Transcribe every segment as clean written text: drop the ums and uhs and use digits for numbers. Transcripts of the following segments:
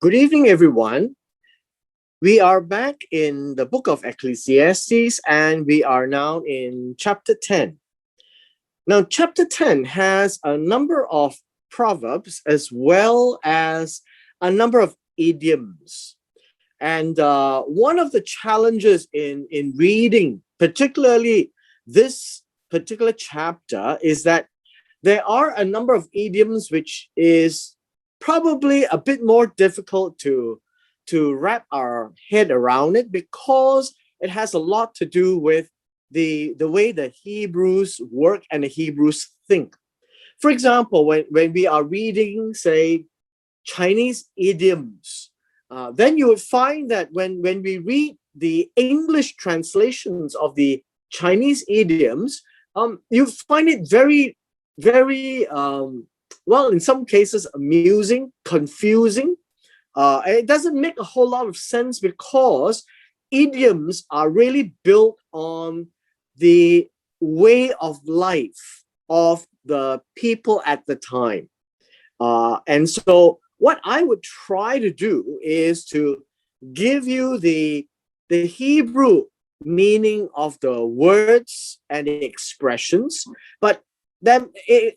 Good evening, everyone. We are back in the book of Ecclesiastes and we are now in chapter 10. Now, chapter 10 has a number of proverbs as well as a number of idioms. And one of the challenges in reading, particularly this particular chapter, is that there are a number of idioms which is probably a bit more difficult to wrap our head around it because it has a lot to do with the way the Hebrews work and the Hebrews think. For example, when we are reading, say, Chinese idioms, then you would find that when we read the English translations of the Chinese idioms, you find it very well, in some cases amusing, confusing. It doesn't make a whole lot of sense because idioms are really built on the way of life of the people at the time. And so what I would try to do is to give you the Hebrew meaning of the words and the expressions, but then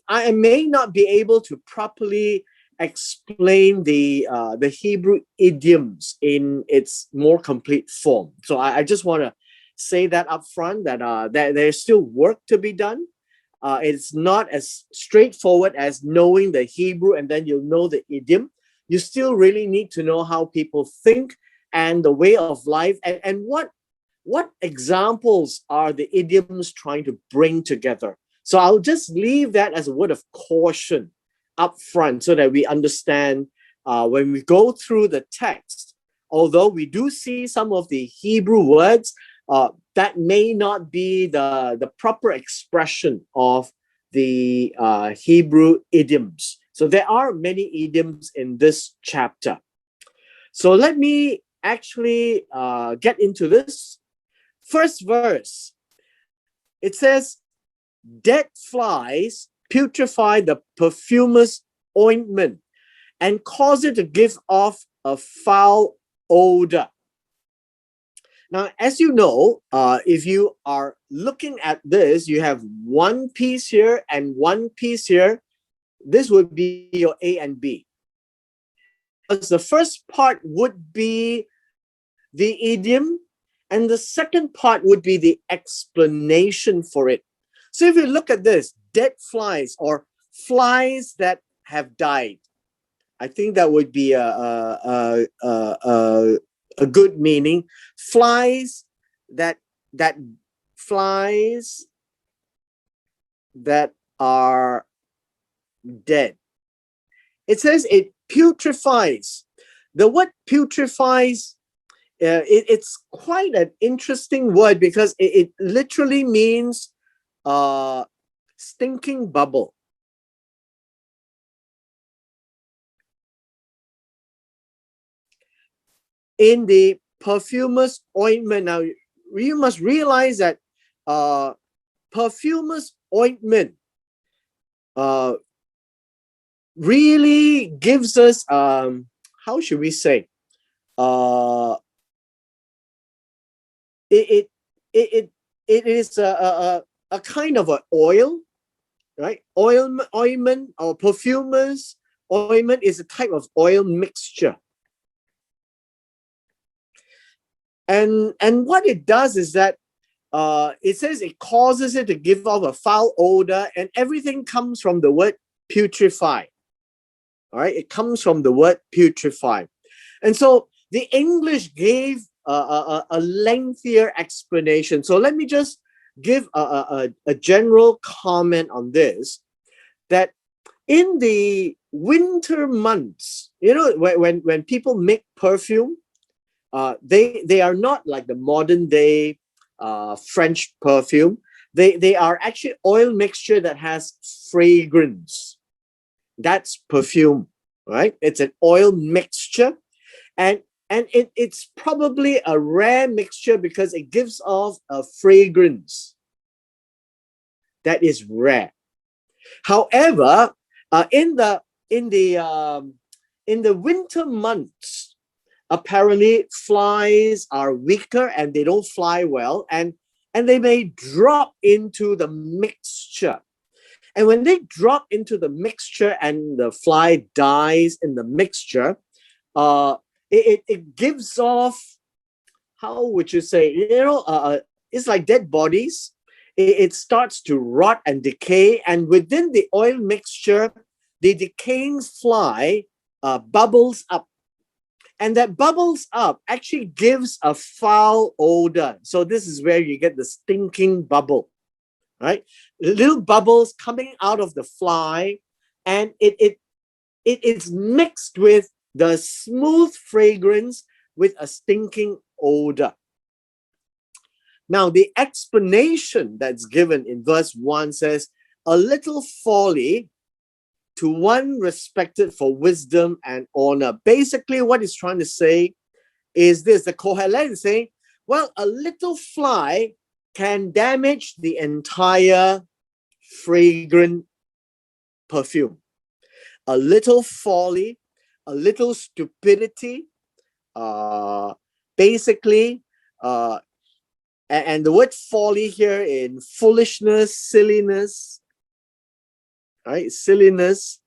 I may not be able to properly explain the Hebrew idioms in its more complete form. So I just want to say that up front that there's still work to be done. It's not as straightforward as knowing the Hebrew and then you'll know the idiom. You still really need to know how people think and the way of life and what examples are the idioms trying to bring together. So I'll just leave that as a word of caution up front so that we understand when we go through the text, although we do see some of the Hebrew words, that may not be the proper expression of the Hebrew idioms. So there are many idioms in this chapter. So let me actually get into this. First verse, it says, "Dead flies putrefy the perfumer's ointment and cause it to give off a foul odor." Now, as you know, if you are looking at this, you have one piece here and one piece here. This would be your A and B. Because the first part would be the idiom, and the second part would be the explanation for it. So if you look at this, dead flies or flies that have died, I think that would be a good meaning. Flies that are dead. It says it putrefies. The word putrefies, it's quite an interesting word because it literally means stinking bubble. In the perfumer's ointment, now you must realize that perfumer's ointment really gives us how should we say, it is a kind of an oil, right? Ointment or perfumer's ointment is a type of oil mixture. And what it does is that it says it causes it to give off a foul odor, and everything comes from the word putrefy. All right, it comes from the word putrefy. And so the English gave a lengthier explanation. So let me just give a general comment on this, that in the winter months, you know, when people make perfume, they are not like the modern day French perfume. They are actually oil mixture that has fragrance. That's perfume, right? It's an oil mixture, and it's probably a rare mixture because it gives off a fragrance that is rare. However, in the in the winter months, apparently flies are weaker and they don't fly well, and they may drop into the mixture. And when they drop into the mixture and the fly dies in the mixture, uh, it gives off, how would you say, it's like dead bodies. It starts to rot and decay, and within the oil mixture, the decaying fly bubbles up. And that bubbles up actually gives a foul odor. So this is where you get the stinking bubble, right? Little bubbles coming out of the fly, and it's mixed with the smooth fragrance with a stinking odor. Now, the explanation that's given in verse 1 says, a little folly to one respected for wisdom and honor. Basically, what he's trying to say is this. The Kohelet is saying, well, a little fly can damage the entire fragrant perfume. A little folly, a little stupidity, basically, and the word folly here in foolishness, silliness, right? Silliness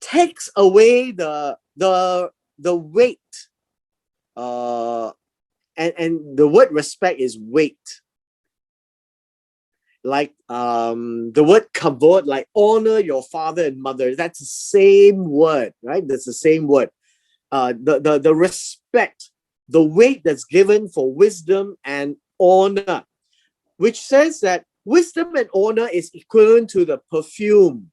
takes away the weight, and the word respect is weight. Like the word kavod, like honor your father and mother. That's the same word, right? That's the same word. The respect, the weight that's given for wisdom and honor, which says that wisdom and honor is equivalent to the perfume.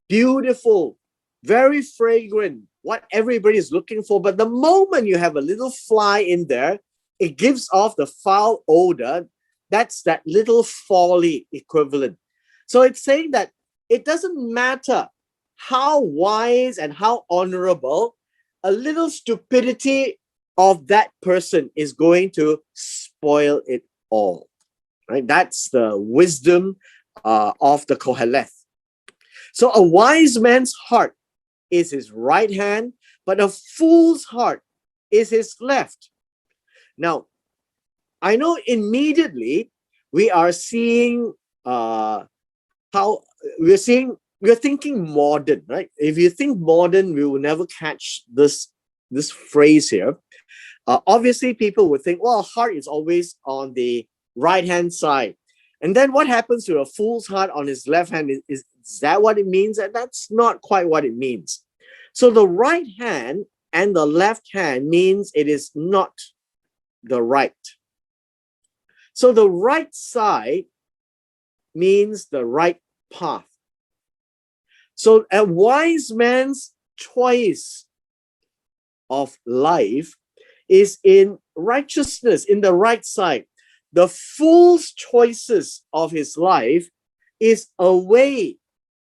Beautiful, very fragrant, what everybody is looking for. But the moment you have a little fly in there, it gives off the foul odor. That's that little folly equivalent. So it's saying that it doesn't matter how wise and how honorable, a little stupidity of that person is going to spoil it all. Right? That's the wisdom of the Koheleth. So a wise man's heart is his right hand, but a fool's heart is his left. Now, I know immediately we are seeing how we're thinking modern, right? If you think modern, we will never catch this phrase here. Obviously, people would think, well, heart is always on the right hand side. And then what happens to a fool's heart on his left hand? Is that what it means? And that's not quite what it means. So the right hand and the left hand means it is not the right. So the right side means the right path. So a wise man's choice of life is in righteousness, in the right side. The fool's choices of his life is away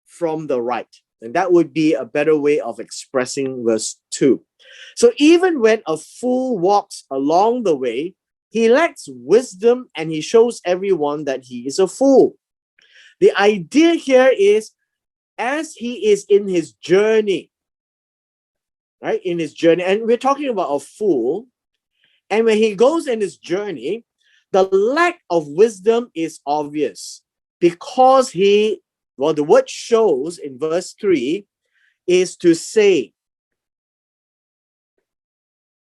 from the right. And that would be a better way of expressing verse 2. So even when a fool walks along the way, he lacks wisdom and he shows everyone that he is a fool. The idea here is, as he is in his journey, right? In his journey, and we're talking about a fool, and when he goes in his journey, the lack of wisdom is obvious because the word shows in verse 3 is to say.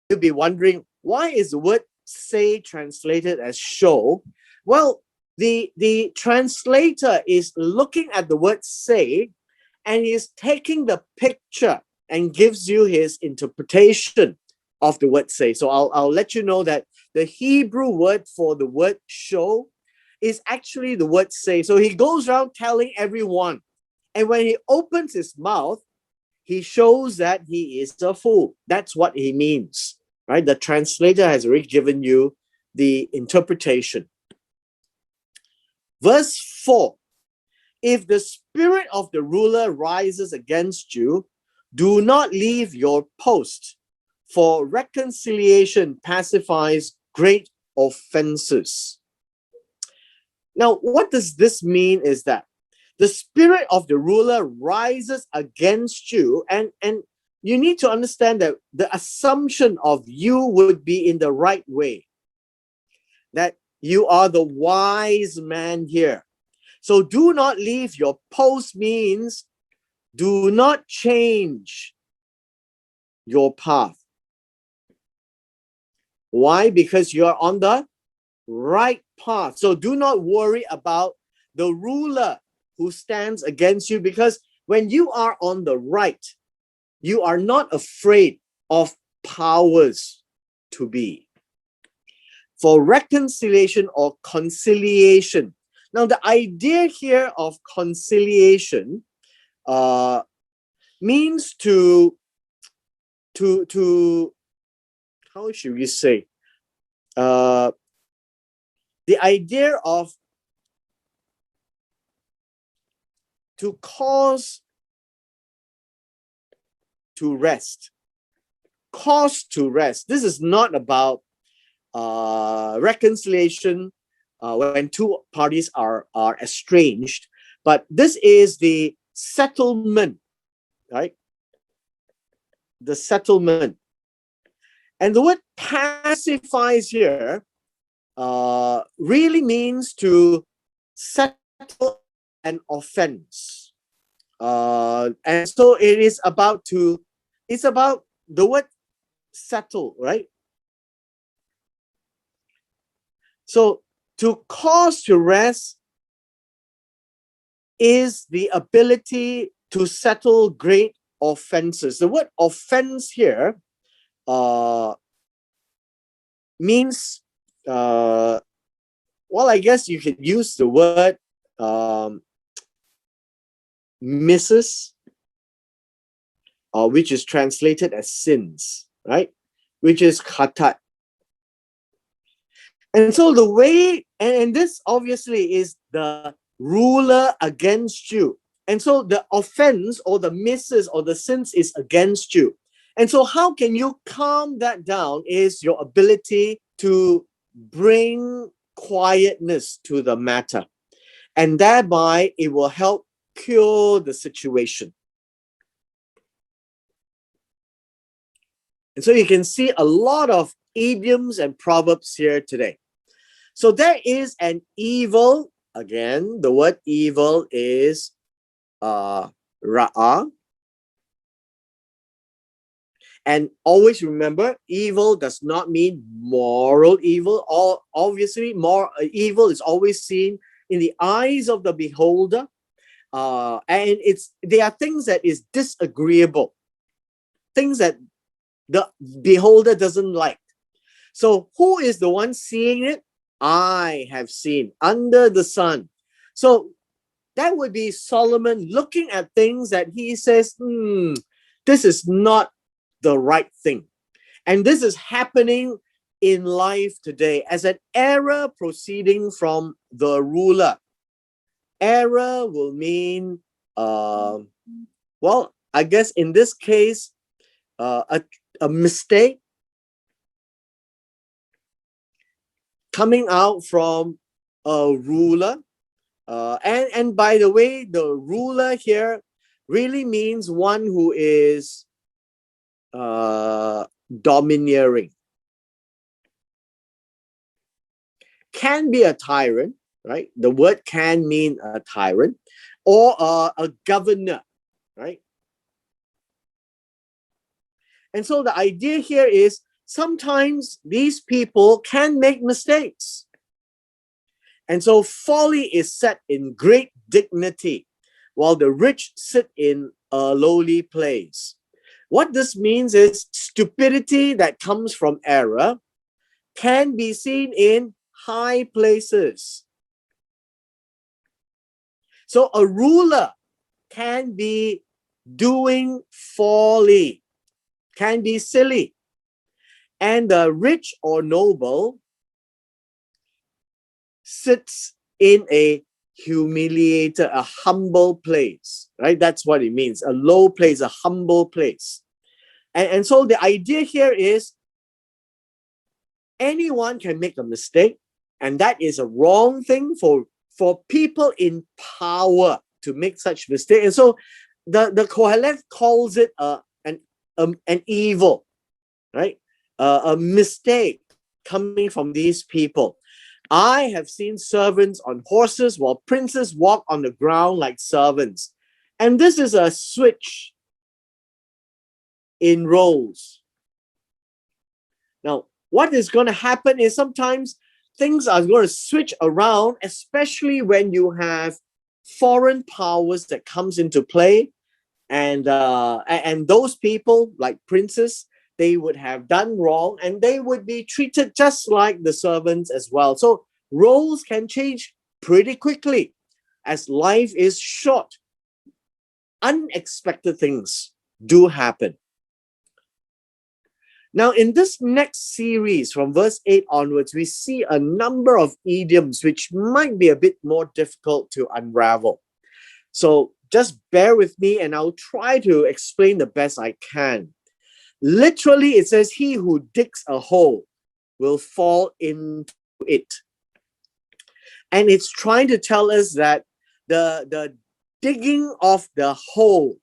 You'll be wondering, why is the word say translated as show? Well, the translator is looking at the word say, and he's taking the picture and gives you his interpretation of the word say. So I'll let you know that the Hebrew word for the word show is actually the word say. So he goes around telling everyone, and when he opens his mouth, he shows that he is a fool. That's what he means, right? The translator has already given you the interpretation. Verse 4, if the spirit of the ruler rises against you, do not leave your post, for reconciliation pacifies great offenses. Now, what does this mean is that The spirit of the ruler rises against you, and you need to understand that the assumption of you would be in the right way, that you are the wise man here. So do not leave your post means do not change your path. Why? Because you are on the right path. So do not worry about the ruler who stands against you, because when you are on the right, you are not afraid of powers to be. For reconciliation or conciliation. Now, the idea here of conciliation means to how should we say? The idea of to cause to rest. Cause to rest. This is not about reconciliation when two parties are estranged, but this is the settlement, right? The settlement. And the word pacifies here really means to settle an offense. And so it's about the word settle, right? So to cause to rest is the ability to settle great offenses. The word offense here means, well, I guess you could use the word misses, which is translated as sins, right? Which is khatat. And so the way, and this obviously is the ruler against you. And so the offense or the misses or the sins is against you. And so how can you calm that down is your ability to bring quietness to the matter. And thereby it will help cure the situation. And so you can see a lot of idioms and proverbs here today. So there is an evil. Again, the word evil is ra'ah. And always remember, evil does not mean moral evil. Obviously, more evil is always seen in the eyes of the beholder. And there are things that is disagreeable, things that the beholder doesn't like. So who is the one seeing it? I have seen under the sun. So that would be Solomon looking at things that he says, this is not the right thing. And this is happening in life today as an error proceeding from the ruler. Error will mean, well, I guess in this case, a mistake coming out from a ruler. And by the way, the ruler here really means one who is domineering. Can be a tyrant, right? The word can mean a tyrant, or a governor, right? And so the idea here is sometimes these people can make mistakes. And so folly is set in great dignity, while the rich sit in a lowly place. What this means is stupidity that comes from error can be seen in high places. So a ruler can be doing folly, can be silly. And the rich or noble sits in a humiliated, a humble place, right? That's what it means. A low place, a humble place. And so the idea here is anyone can make a mistake, and that is a wrong thing for people in power to make such mistake. And so the Kohelet calls it an evil, right? A mistake coming from these people. I have seen servants on horses while princes walk on the ground like servants. And this is a switch in roles. Now, what is going to happen is sometimes things are going to switch around, especially when you have foreign powers that comes into play, and those people like princes, they would have done wrong and they would be treated just like the servants as well. So roles can change pretty quickly as life is short. Unexpected things do happen. Now, in this next series, from verse 8 onwards, we see a number of idioms which might be a bit more difficult to unravel. So just bear with me and I'll try to explain the best I can. Literally, it says, he who digs a hole will fall into it. And it's trying to tell us that the digging of the hole,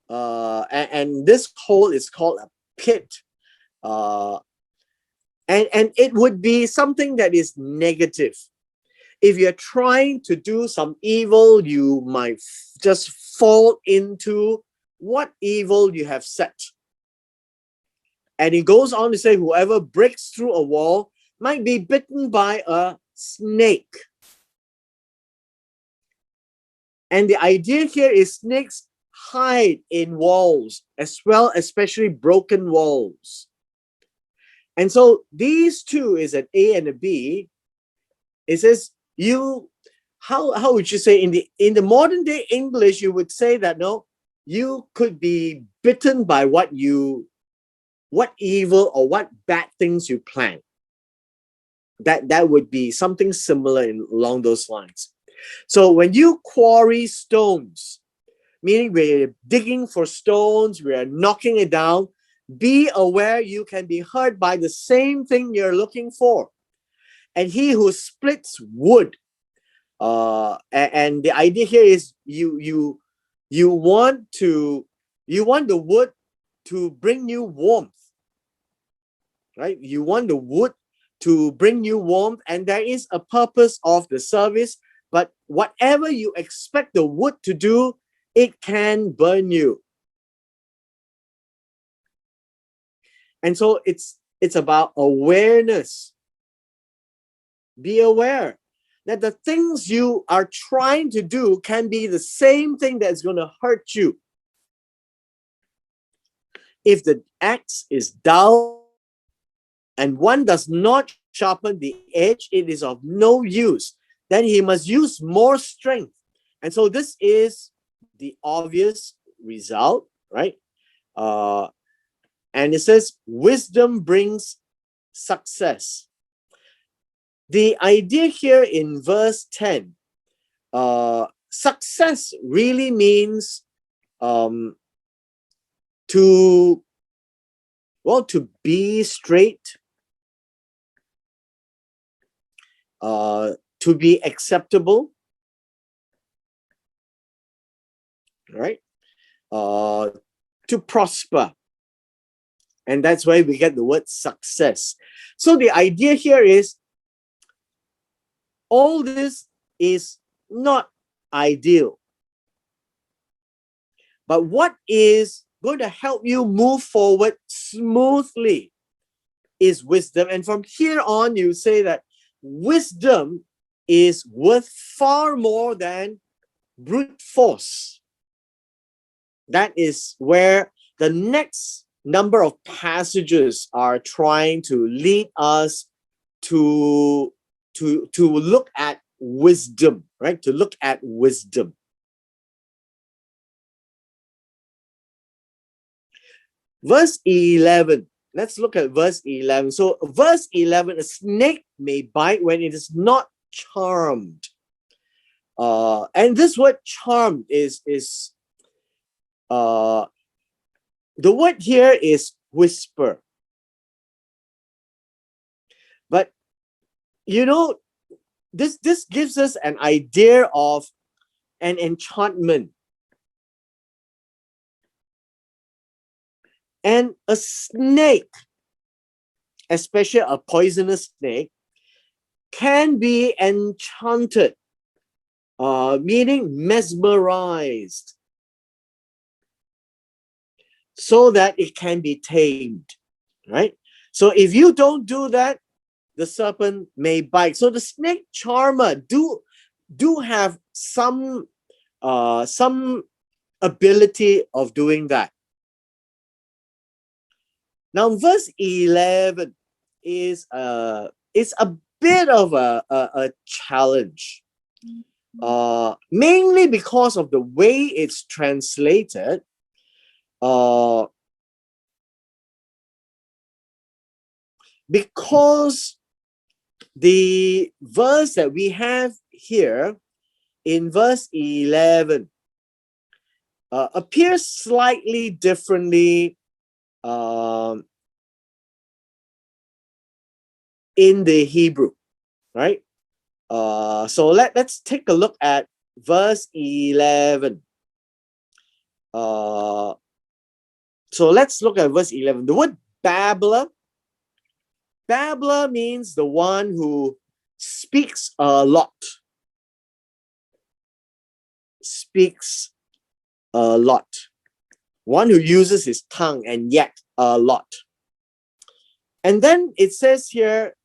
and this hole is called a pit, and it would be something that is negative. If you're trying to do some evil, you might just fall into what evil you have set. And it goes on to say, whoever breaks through a wall might be bitten by a snake. And the idea here is snakes hide in walls as well, especially broken walls. And so these two is an A and a B. It says how would you say in the modern day English, you would say that no, you could be bitten by what evil or what bad things you plan. That would be something similar along those lines. So when you quarry stones, meaning we're digging for stones, we're knocking it down, be aware you can be hurt by the same thing you're looking for. And he who splits wood, and the idea here is you want the wood to bring you warmth, right? You want the wood to bring you warmth, and there is a purpose of the service. But whatever you expect the wood to do, it can burn you. And so it's about awareness. Be aware that the things you are trying to do can be the same thing that's going to hurt you. If the axe is dull and one does not sharpen the edge, it is of no use. Then he must use more strength. And so this is the obvious result, right? And it says, wisdom brings success. The idea here in verse 10, success really means to be straight, to be acceptable, right? To prosper. And that's why we get the word success. So the idea here is, all this is not ideal. But what is going to help you move forward smoothly is wisdom. And from here on, you say that wisdom is worth far more than brute force. That is where the next number of passages are trying to lead us to look at wisdom, right? To look at wisdom. Verse 11. Let's look at verse 11. So verse 11, a snake may bite when it is not charmed. And this word charmed is the word here is whisper. But you know, this gives us an idea of and enchantment. And a snake, especially a poisonous snake, can be enchanted, meaning mesmerized, so that it can be tamed, right? So if you don't do that, the serpent may bite. So the snake charmer do have some ability of doing that. Now, verse 11 is a bit of a challenge, mainly because of the way it's translated. Because the verse that we have here in verse 11 appears slightly differently in the Hebrew, right? So let's take a look at verse 11. So let's look at verse 11. The word babbler means the one who speaks a lot. Speaks a lot. One who uses his tongue and yet a lot. And then it says here,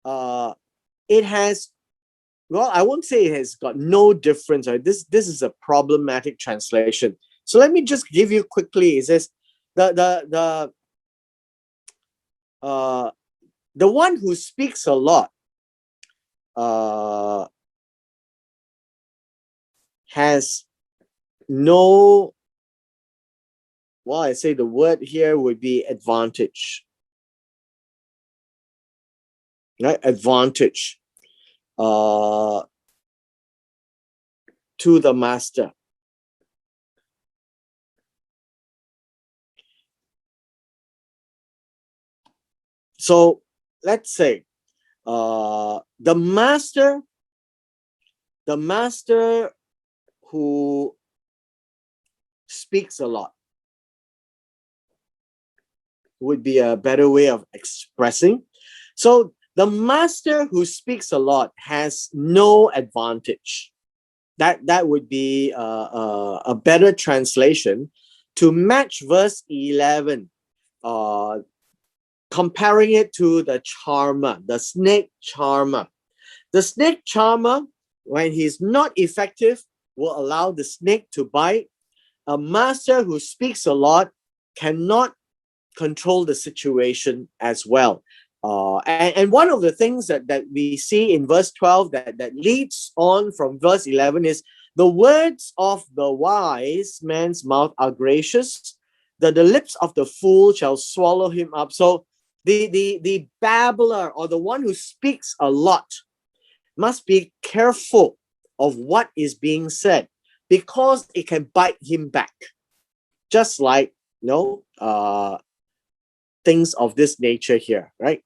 it has, well, I won't say it has got no difference. Right? This is a problematic translation. So let me just give you quickly. It says the one who speaks a lot has no, well, I say the word here would be advantage. Right? Advantage to the master. So let's say the master who speaks a lot would be a better way of expressing. So the master who speaks a lot has no advantage. That would be a better translation to match verse 11, comparing it to the charmer, the snake charmer. The snake charmer, when he's not effective, will allow the snake to bite. A master who speaks a lot cannot control the situation as well. And one of the things that we see in verse 12 that leads on from verse 11 is the words of the wise man's mouth are gracious, that the lips of the fool shall swallow him up. So the babbler, or the one who speaks a lot, must be careful of what is being said, because it can bite him back. Just like, things of this nature here, right?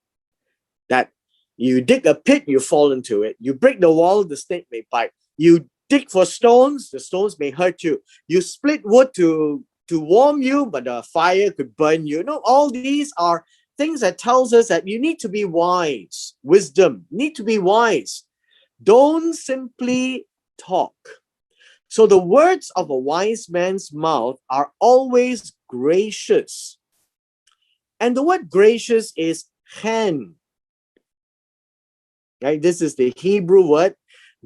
That you dig a pit, you fall into it. You break the wall, the snake may bite. You dig for stones, the stones may hurt you. You split wood to warm you, but the fire could burn you. All these are things that tells us that you need to be wise. Wisdom, need to be wise. Don't simply talk. So the words of a wise man's mouth are always gracious. And the word gracious is chen. Right? This is the Hebrew word.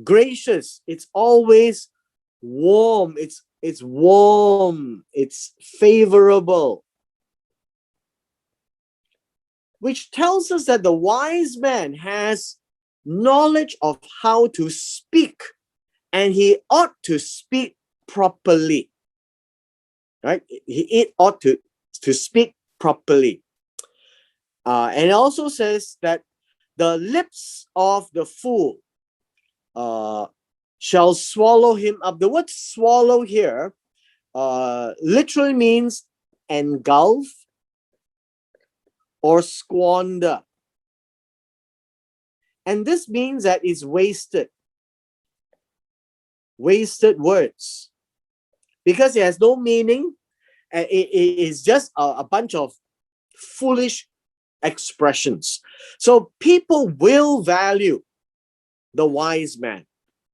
Gracious. It's always warm. It's warm. It's favorable. Which tells us that the wise man has knowledge of how to speak, and he ought to speak properly. Right? He ought to speak properly. And it also says that the lips of the fool shall swallow him up. The word swallow here literally means engulf or squander. And this means that it's wasted. wasted words because it has no meaning. It is just a bunch of foolish expressions. So people will value the wise man.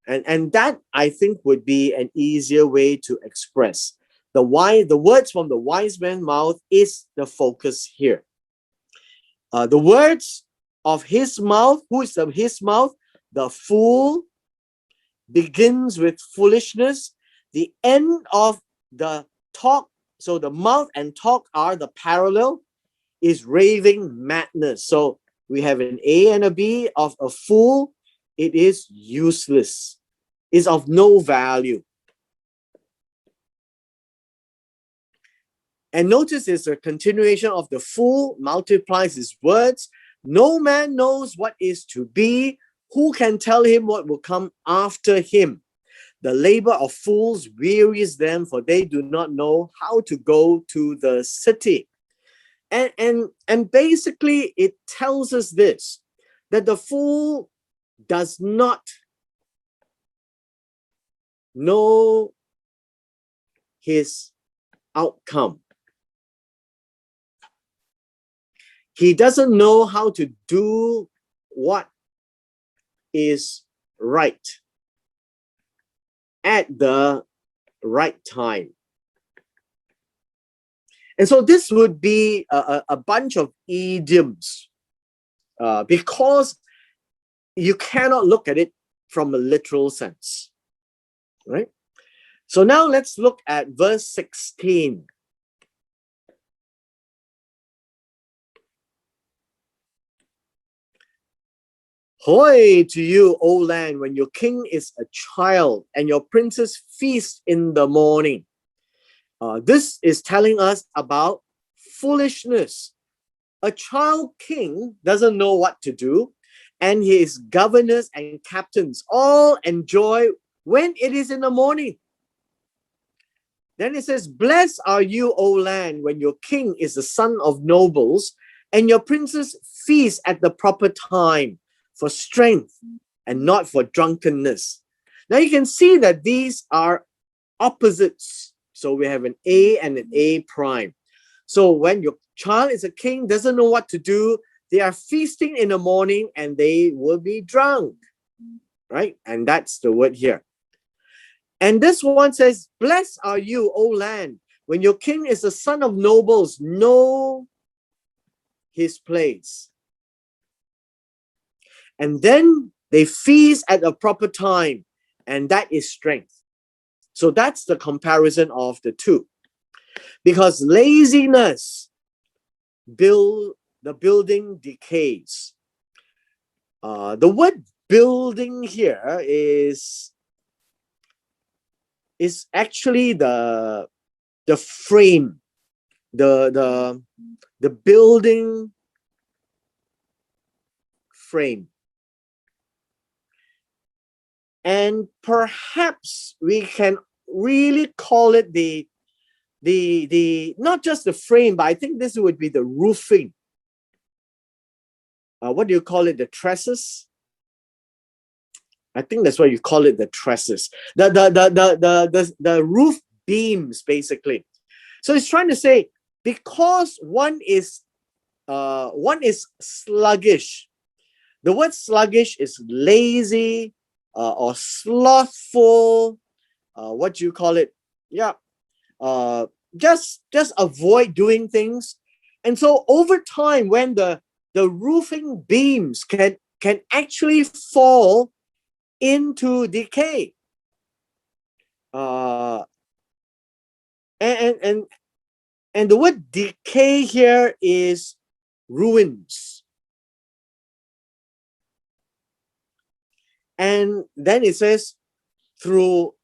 And that, I think, would be an easier way to express. The words from the wise man's mouth is the focus here. The words of his mouth, who is his mouth? The fool begins with foolishness. The end of the talk, so the mouth and talk are the parallel, is raving madness. So we have an A and a B. Of a fool, it is useless, is of no value. And notice it's a continuation of the fool multiplies his words. No man knows what is to be. Who can tell him what will come after him? The labor of fools wearies them, for they do not know how to go to the city. And basically it tells us this, that the fool does not know his outcome. He doesn't know how to do what is right at the right time. And so this would be a bunch of idioms because you cannot look at it from a literal sense, right? So now let's look at verse 16. Hoy to you, O land, when your king is a child and your princes feast in the morning. This is telling us about foolishness. A child king doesn't know what to do, and his governors and captains all enjoy when it is in the morning. Then it says, blessed are you, O land, when your king is the son of nobles, and your princes feast at the proper time for strength and not for drunkenness. Now you can see that these are opposites. So we have an A and an A prime. So when your child is a king, doesn't know what to do, they are feasting in the morning and they will be drunk, right? And that's the word here. And this one says, blessed are you, O land, when your king is the son of nobles, know his place. And then they feast at a proper time, and that is strength. So that's the comparison of the two. Because laziness, the building decays. The word building here is actually the frame, the building frame. And perhaps we can really call it the not just the frame, but I think this would be the roofing. What do you call it? The trusses? I think that's what you call it, the trusses. The roof beams, basically. So it's trying to say, because one is sluggish. The word sluggish is lazy or slothful. What do you call it? Yeah. Just avoid doing things. And so over time, when the roofing beams can actually fall into decay. And the word decay here is ruins. And then it says, through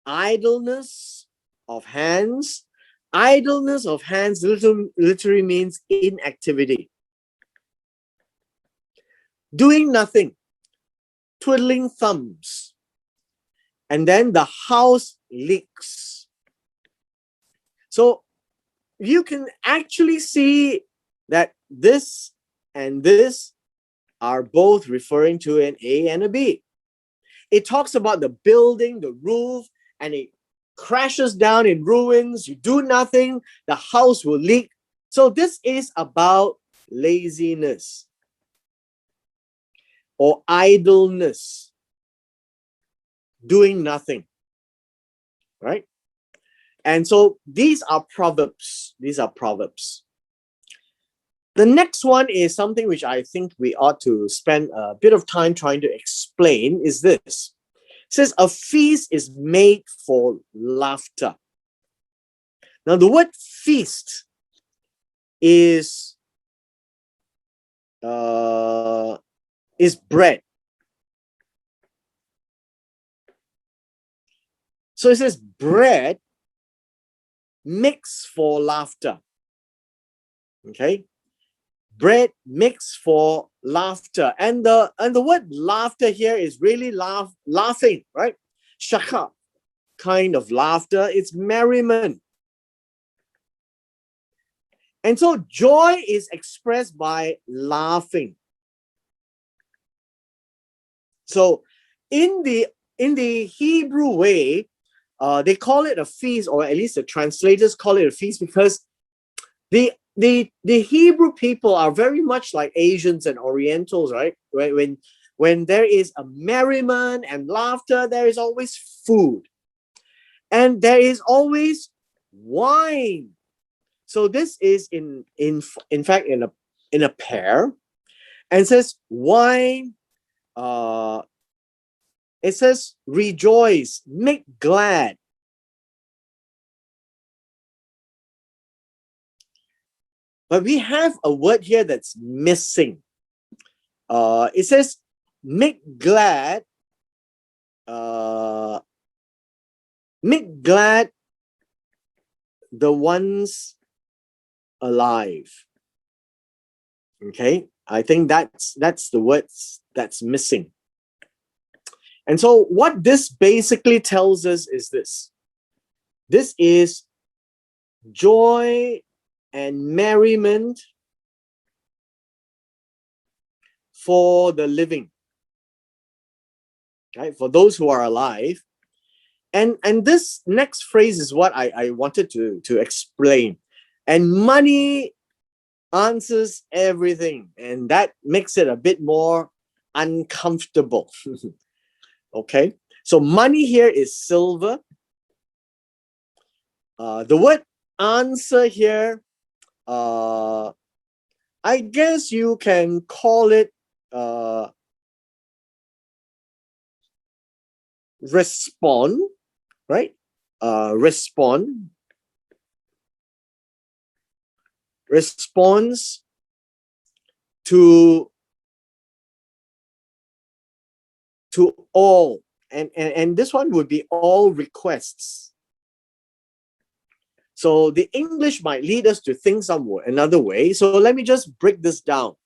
idleness of hands. Idleness of hands literally means inactivity. Doing nothing. Twiddling thumbs. And then the house leaks. So you can actually see that this and this are both referring to an A and a B. It talks about the building, the roof, and it crashes down in ruins. You do nothing, the house will leak. So this is about laziness or idleness, doing nothing, right? And so these are proverbs. These are proverbs. The next one is something which I think we ought to spend a bit of time trying to explain is this. It says, a feast is made for laughter. Now, the word feast is bread. So it says bread mixed for laughter. Okay? Bread mixed for laughter. And the word laughter here is really laughing, right? Shaka kind of laughter. It's merriment. And so joy is expressed by laughing. So in the Hebrew way, they call it a feast, or at least the translators call it a feast, because the Hebrew people are very much like Asians and Orientals, right? When there is a merriment and laughter, there is always food, and there is always wine. So this is in fact in a pair, and it says wine. It says rejoice, make glad. But we have a word here that's missing. It says make glad. Make glad the ones alive. Okay, I think that's the words that's missing. And so what this basically tells us is this. This is joy and merriment for the living, right? For those who are alive. And this next phrase is what I wanted to explain. And money answers everything, and that makes it a bit more uncomfortable. Okay, so money here is silver. The word answer here, I guess you can call it respond, right? Responds to all, and this one would be all requests. So the English might lead us to think another way. So let me just break this down.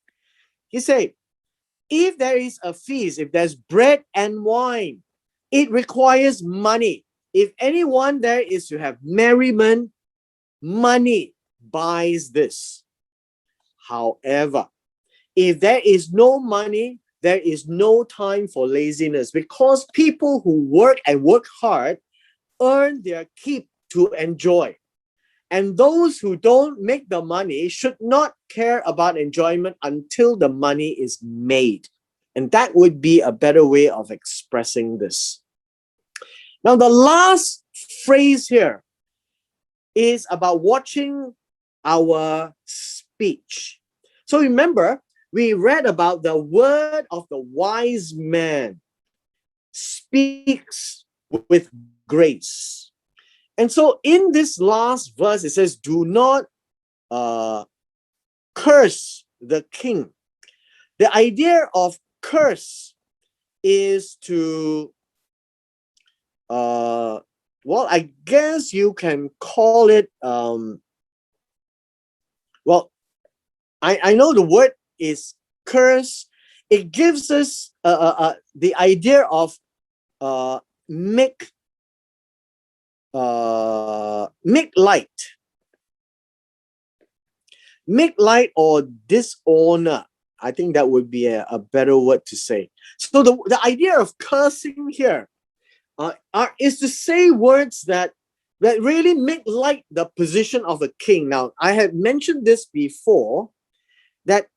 He said, if there is a feast, if there's bread and wine, it requires money. If anyone there is to have merriment, money buys this. However, if there is no money, there is no time for laziness, because people who work and work hard earn their keep to enjoy. And those who don't make the money should not care about enjoyment until the money is made. And that would be a better way of expressing this. Now, the last phrase here is about watching our speech. So remember, we read about the word of the wise man speaks with grace. And so in this last verse, it says, do not curse the king. The idea of curse is to, well, I guess you can call it, well, I know the word is curse. It gives us the idea of make light or dishonor. I think that would be a better word to say. So the idea of cursing here is to say words that really make light the position of a king. Now, I have mentioned this before, that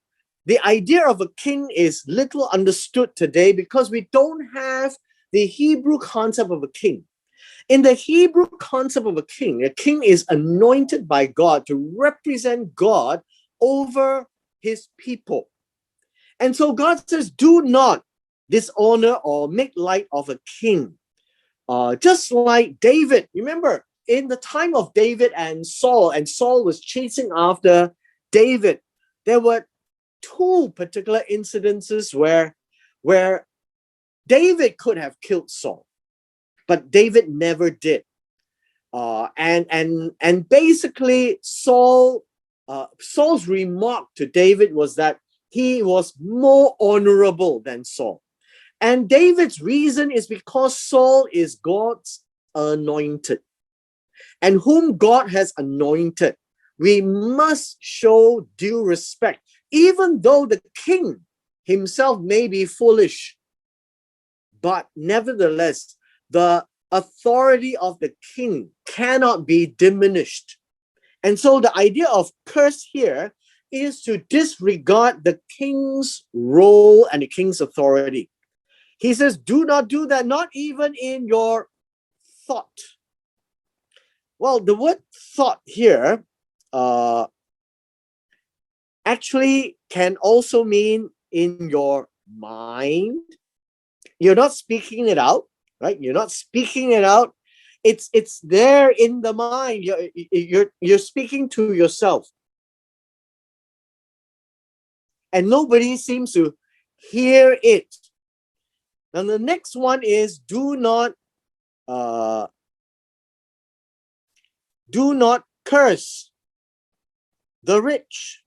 the idea of a king is little understood today because we don't have the Hebrew concept of a king. In the Hebrew concept of a king is anointed by God to represent God over his people. And so God says, do not dishonor or make light of a king. Just like David, remember, in the time of David and Saul was chasing after David, there were two particular incidences where David could have killed Saul, but David never did. And basically Saul's remark to David was that he was more honorable than Saul. And David's reason is because Saul is God's anointed. And whom God has anointed, we must show due respect, even though the king himself may be foolish. But nevertheless, the authority of the king cannot be diminished. And so the idea of curse here is to disregard the king's role and the king's authority. He says, do not do that, not even in your thought. Well, the word thought here actually can also mean in your mind. You're not speaking it out, right? You're not speaking it out. It's there in the mind. You're speaking to yourself. And nobody seems to hear it. Now the next one is do not curse the rich.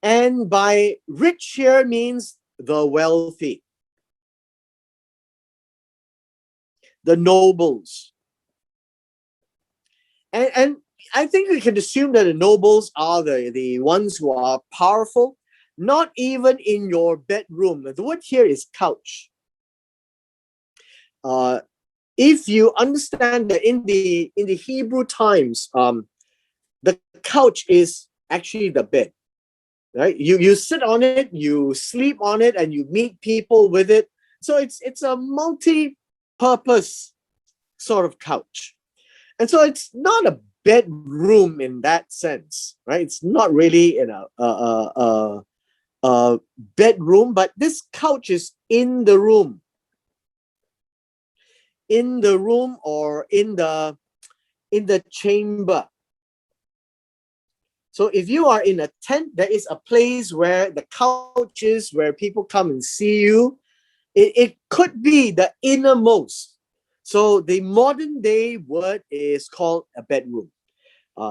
And by rich here means the wealthy, the nobles. And I think we can assume that the nobles are the ones who are powerful, not even in your bedroom. The word here is couch. If you understand that in the Hebrew times, the couch is actually the bed, right? You sit on it, you sleep on it, and you meet people with it. So it's a multi-purpose sort of couch. And so it's not a bedroom in that sense, right? It's not really in a bedroom, but this couch is in the room. In the room or in the chamber. So if you are in a tent, there is a place where the couch is, where people come and see you. It could be the innermost. So the modern day word is called a bedroom.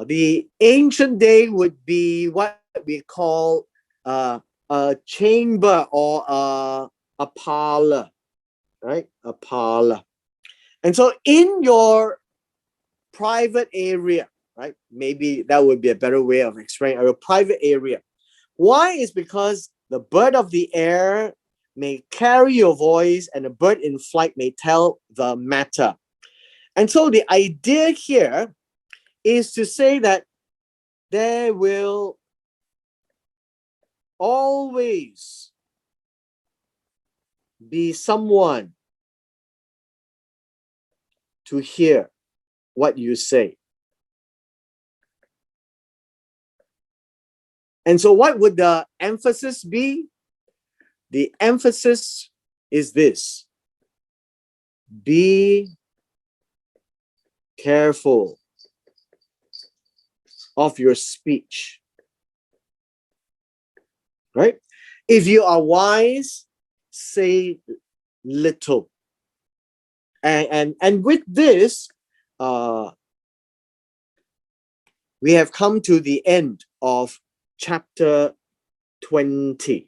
The ancient day would be what we call a chamber or a parlor, right? A parlor. And so in your private area, right? Maybe that would be a better way of explaining your private area. Why? Is because the bird of the air may carry your voice and a bird in flight may tell the matter. And so the idea here is to say that there will always be someone to hear what you say. And so what would the emphasis be? The emphasis is this: be careful of your speech, right? If you are wise, say little. And with this, we have come to the end of chapter 20.